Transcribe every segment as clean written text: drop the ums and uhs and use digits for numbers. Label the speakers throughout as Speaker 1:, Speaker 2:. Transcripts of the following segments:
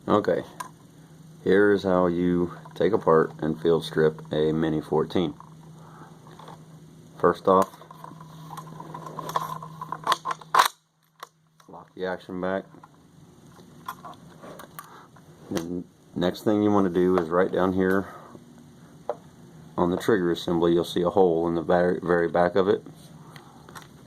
Speaker 1: Okay, here's how you take apart and field strip a Mini 14. First off, lock the action back. And next thing you want to do is right down here on the trigger assembly, you'll see a hole in the very back of it.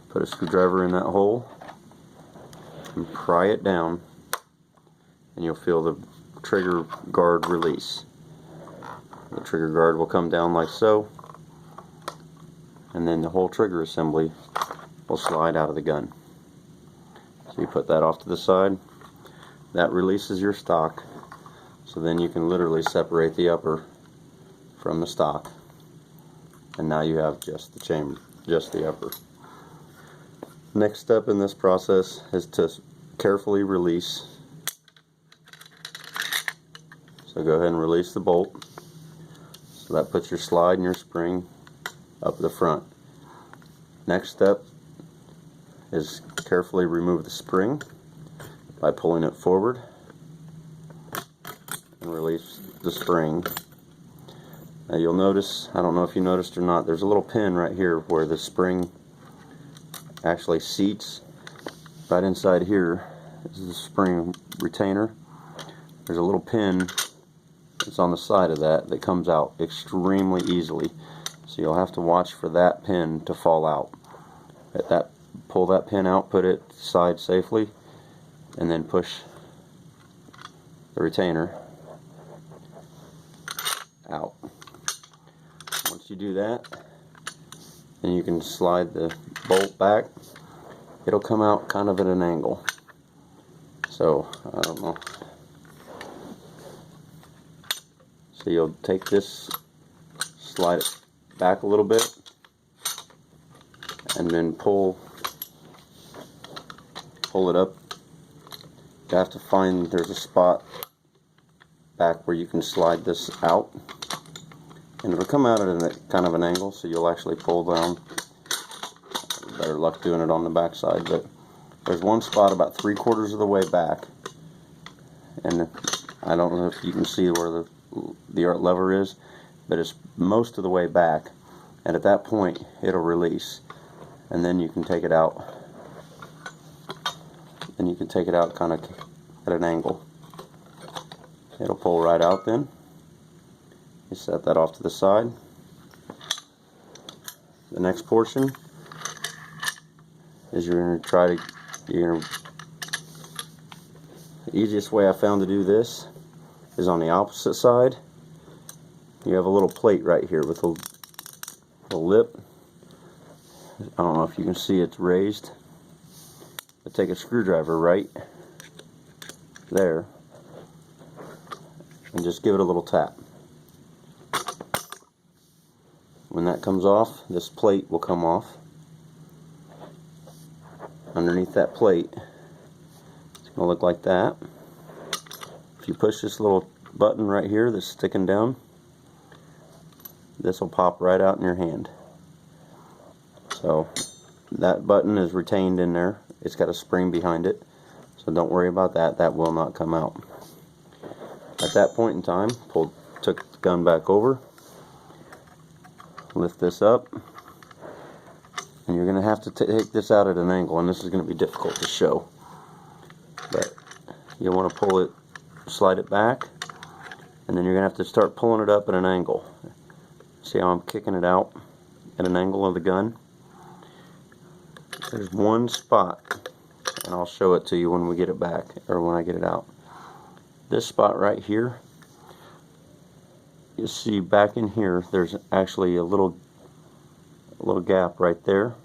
Speaker 1: Put a screwdriver in that hole and pry it down, and you'll feel the trigger guard release. The trigger guard will come down like so, and then the whole trigger assembly will slide out of the gun. So you put that off to the side. That releases your stock, so then you can literally separate the upper from the stock, and now you have just the chamber, just the upper. Next step in this process is to carefully release. So go ahead and release the bolt. So that puts your slide and your spring up the front. Next step is carefully remove the spring by pulling it forward and release the spring. Now you'll notice, I don't know if you noticed or not, there's a little pin right here where the spring actually seats. Right inside here is the spring retainer. There's a little pin that's on the side of that comes out extremely easily. So you'll have to watch for that pin to fall out. Pull that pin out, put it aside safely, and then push the retainer out. Once you do that, then you can slide the bolt back. It'll come out kind of at an angle. So, I don't know. So you'll take this, slide it back a little bit, and then pull it up. You have to find, there's a spot back where you can slide this out, and it'll come out at a kind of an angle, so you'll actually pull down. Better luck doing it on the back side, but there's one spot about 3/4 of the way back, and I don't know if you can see where the lever is, but it's most of the way back, and at that point it'll release, and then you can take it out, and you can take it out kind of at an angle. It'll pull right out. Then you set that off to the side. The next portion is the easiest way I found to do this is on the opposite side. You have a little plate right here with a lip. I don't know if you can see it's raised, but take a screwdriver right there and just give it a little tap. When that comes off, this plate will come off. Underneath that plate, it's going to look like that. If you push this little button right here that's sticking down, this will pop right out in your hand. So that button is retained in there. It's got a spring behind it, so don't worry about that. That will not come out. At that point in time, took the gun back over, lift this up, and you're going to have to take this out at an angle, and this is going to be difficult to show, but you want to pull it, slide it back, and then you're going to have to start pulling it up at an angle. See how I'm kicking it out at an angle of the gun? There's one spot, and I'll show it to you when we get it back, or when I get it out. This spot right here, you see back in here, there's actually a little gap right there,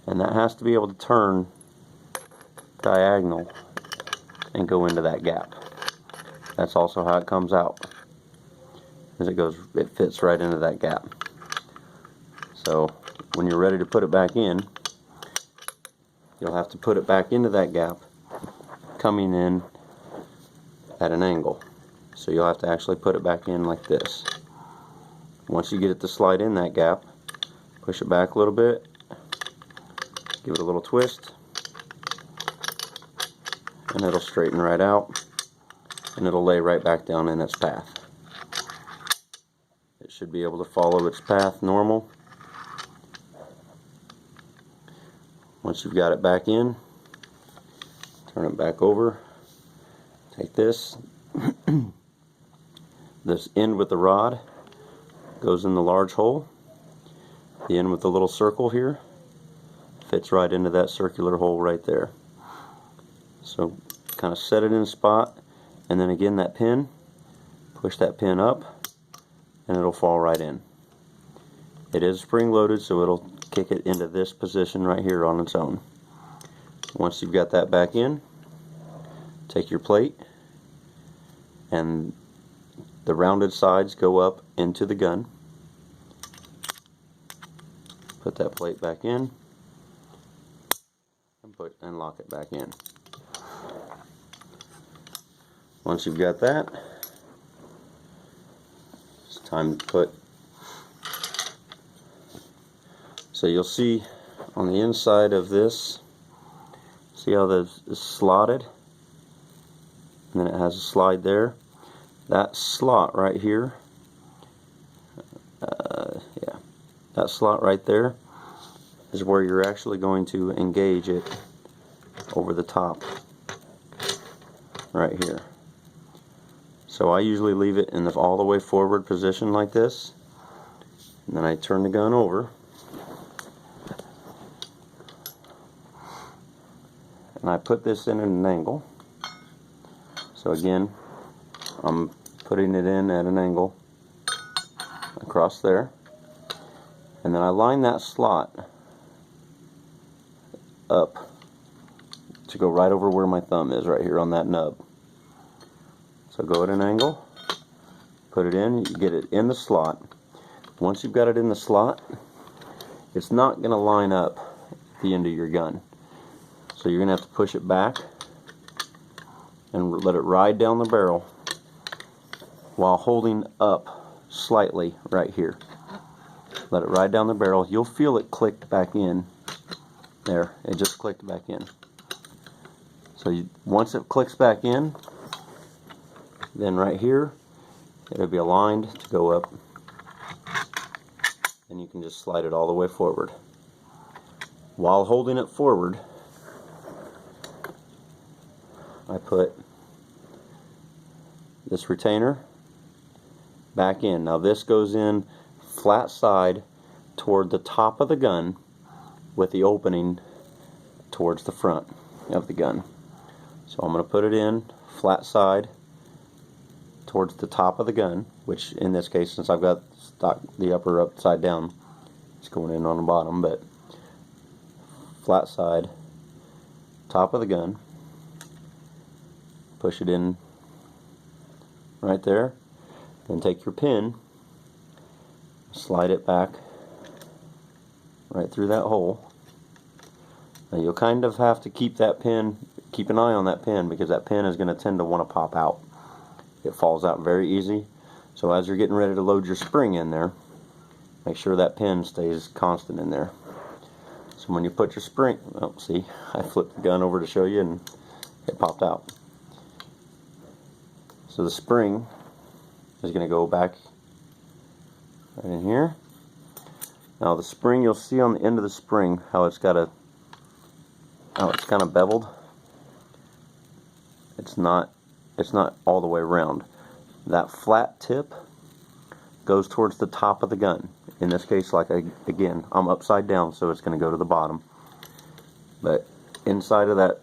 Speaker 1: and that has to be able to turn diagonal and go into that gap. That's also how it comes out. As it fits right into that gap. So when you're ready to put it back in, you'll have to put it back into that gap, coming in at an angle. So you'll have to actually put it back in like this. Once you get it to slide in that gap, push it back a little bit, give it a little twist, and it'll straighten right out. and it'll lay right back down in its path. It should be able to follow its path normal. Once you've got it back in, turn it back over. Take this. This end with the rod goes in the large hole. The end with the little circle here fits right into that circular hole right there. So kind of set it in a spot, and then again that pin, push that pin up, and it'll fall right in. It is spring loaded, so it'll kick it into this position right here on its own. Once you've got that back in, take your plate, and the rounded sides go up into the gun. Put that plate back in and lock it back in. Once you've got that, it's time to put. So you'll see on the inside of this, see how this is slotted, and then it has a slide there. That slot right here, that slot right there is where you're actually going to engage it over the top right here. So I usually leave it in the all the way forward position like this, and then I turn the gun over and I put this in at an angle. So again, I'm putting it in at an angle across there, and then I line that slot up to go right over where my thumb is, right here on that nub. So go at an angle, put it in, you get it in the slot. Once you've got it in the slot, it's not going to line up at the end of your gun. So you're going to have to push it back and let it ride down the barrel while holding up slightly right here. Let it ride down the barrel. You'll feel it click back in. There, it just clicked back in. So once it clicks back in, then right here, it'll be aligned to go up. And you can just slide it all the way forward. While holding it forward, I put this retainer back in. Now this goes in flat side toward the top of the gun with the opening towards the front of the gun. So I'm going to put it in flat side towards the top of the gun, which in this case, since I've got the upper upside down, it's going in on the bottom, but flat side, top of the gun, push it in right there, then take your pin, slide it back right through that hole. Now you'll kind of have to keep that pin, keep an eye on that pin, because that pin is going to tend to want to pop out. It falls out very easy. So as you're getting ready to load your spring in there, make sure that pin stays constant in there. So when you put your spring, oh, see, I flipped the gun over to show you and it popped out. So the spring is going to go back right in here. Now the spring, you'll see on the end of the spring how it's got how it's kind of beveled. It's not all the way around. That flat tip goes towards the top of the gun. In this case, again, I'm upside down, so it's going to go to the bottom. But inside of that,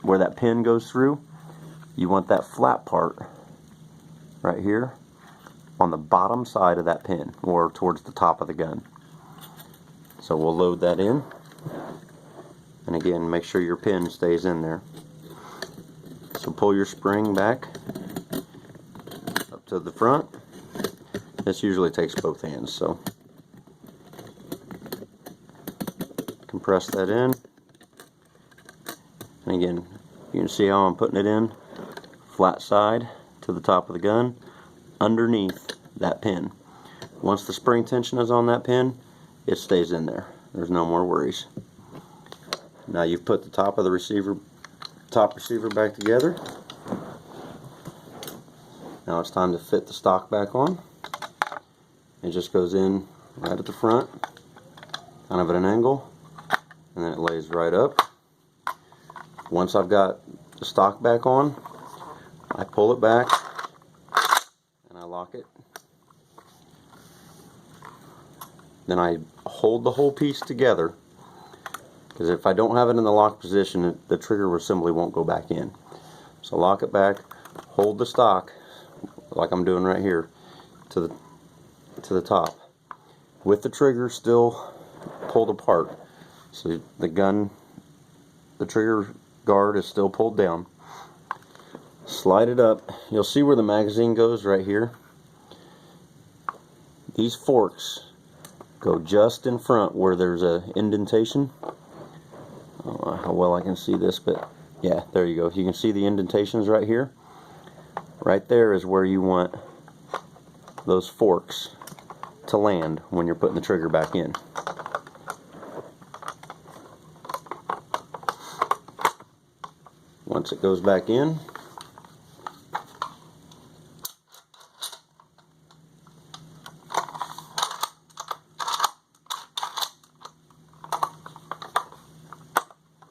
Speaker 1: where that pin goes through, you want that flat part right here on the bottom side of that pin, or towards the top of the gun. So we'll load that in, and again, make sure your pin stays in there. So pull your spring back up to the front. This usually takes both hands, so compress that in. And again, you can see how I'm putting it in flat side to the top of the gun underneath that pin. Once the spring tension is on that pin, it stays in there. There's no more worries. Now you've put the top of the receiver, top receiver back together. Now it's time to fit the stock back on. It just goes in right at the front, kind of at an angle, and then it lays right up. Once I've got the stock back on, I pull it back and I lock it. Then I hold the whole piece together, because if I don't have it in the lock position, the trigger assembly won't go back in. So lock it back, hold the stock like I'm doing right here to the top, with the trigger still pulled apart. So the trigger guard is still pulled down. Slide it up. You'll see where the magazine goes right here. These forks go just in front where there's a indentation. I don't know how well I can see this, but yeah, there you go. You can see the indentations right here. Right there is where you want those forks to land when you're putting the trigger back in. Once it goes back in,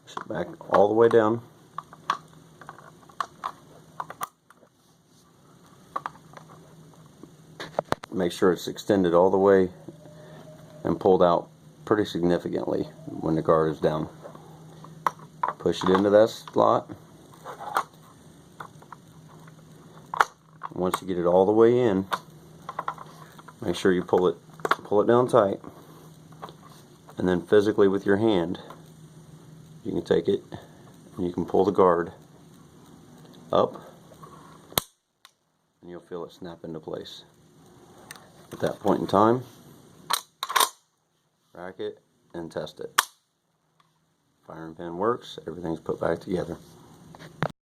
Speaker 1: push it back all the way down. Make sure it's extended all the way and pulled out pretty significantly when the guard is down. Push it into that slot. Once you get it all the way in, make sure you pull it down tight, and then physically with your hand you can take it and you can pull the guard up, and you'll feel it snap into place. At that point in time, rack it and test it. Firing pin works, everything's put back together.